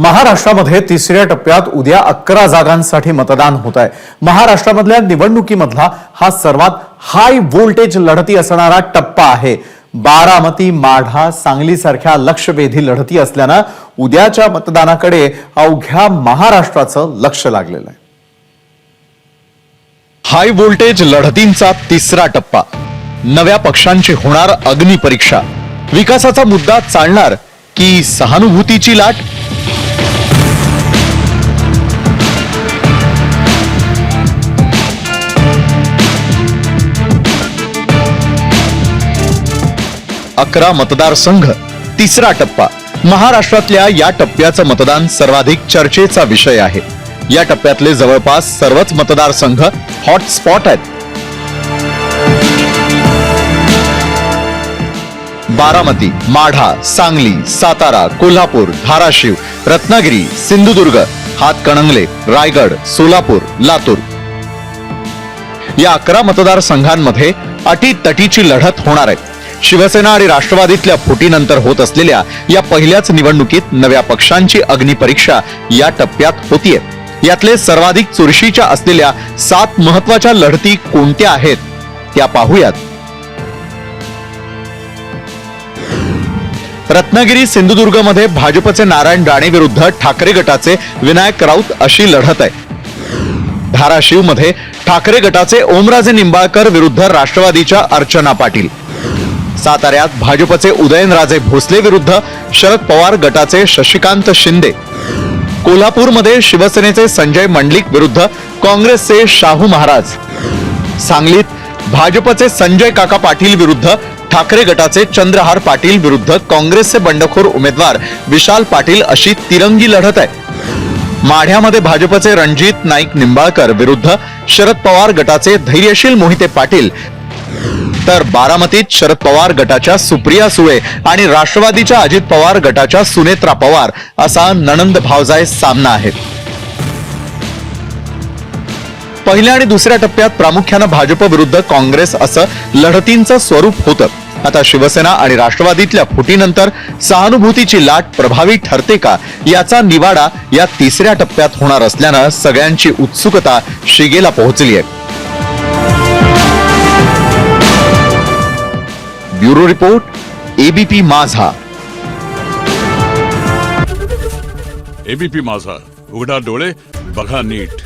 महाराष्ट्रामध्ये तिसऱ्या टप्प्यात उद्या 11 जागांसाठी मतदान होत आहे। महाराष्ट्रामधल्या निवडणुकीमधला हा सर्वात हाय व्होल्टेज लढती असणारा टप्पा आहे। बारामती, माढा, सांगली सारख्या लक्षवेधी लढती असल्यानं उद्याच्या मतदानाकडे अवघ्या महाराष्ट्राचं लक्ष लागलेलं आहे। हाय व्होल्टेज लढतींचा तिसरा टप्पा, नव्या पक्षांची होणार अग्निपरीक्षा। विकासाचा मुद्दा चालणार की सहानुभूतीची लाट? अकरा मतदारसंघ, तिसरा टप्पा। महाराष्ट्रातल्या या टप्प्याचं मतदान सर्वाधिक चर्चेचा विषय आहे। या टप्प्यातले जवळपास सर्वच मतदारसंघ हॉटस्पॉट आहेत। बारामती, माढा, सांगली, सातारा, कोल्हापूर, धाराशिव, रत्नागिरी, सिंधुदुर्ग, हातकणंगले, रायगड, सोलापूर, लातूर या 11 मतदारसंघांमध्ये अटीतटीची लढत होणार आहे। शिवसेना आणि राष्ट्रवादीतल्या फुटीनंतर होत असलेल्या या पहिल्याच निवडणुकीत नव्या पक्षांची अग्निपरीक्षा या टप्प्यात होतीये। यातले सर्वाधिक चुरशीच्या असलेल्या 7 महत्त्वाच्या लढती कोणत्या आहेत त्या पाहूयात। रत्नागिरी, सिंधुदुर्ग मध्ये भाजपचे नारायण राणे विरुद्ध ठाकरे गटाचे विनायक राऊत अशी लढत आहे। धाराशिव मध्ये ठाकरे गटाचे ओमराजे निंबाळकर विरुद्ध राष्ट्रवादीच्या अर्चना पाटील। साताऱ्यात भाजपचे उदयनराजे भोसले विरुद्ध शरद पवार गटाचे शशिकांत शिंदे। कोल्हापूरमध्ये शिवसेनेचे संजय मंडलिक विरुद्ध काँग्रेसचे शाहू महाराज। सांगलीत भाजपचे संजय काका पाटील विरुद्ध ठाकरे गटाचे चंद्रहार पाटील विरुद्ध काँग्रेसचे बंडखोर उमेदवार विशाल पाटील अशी तिरंगी लढत आहे। माढ्यामध्ये भाजपचे रणजित नाईक निंबाळकर विरुद्ध शरद पवार गटाचे धैर्यशील मोहिते पाटील, तर बारामतीत शरद पवार गटाच्या सुप्रिया सुळे आणि राष्ट्रवादीच्या अजित पवार गटाच्या सुनेत्रा पवार असा नणंद भावजाय सामना आहे। पहिल्या आणि दुसऱ्या टप्प्यात प्रामुख्याने भाजप विरुद्ध काँग्रेस असं लढतींचं स्वरूप होतं। आता शिवसेना आणि राष्ट्रवादीतल्या फुटीनंतर सहानुभूतीची लाट प्रभावी ठरते का याचा निवाडा या तिसऱ्या टप्प्यात होणार असल्यानं सगळ्यांची उत्सुकता शिगेला पोहोचली आहे। ब्युरो रिपोर्ट, एबीपी माझा। एबीपी माझा, उघडा डोळे बघा नीट।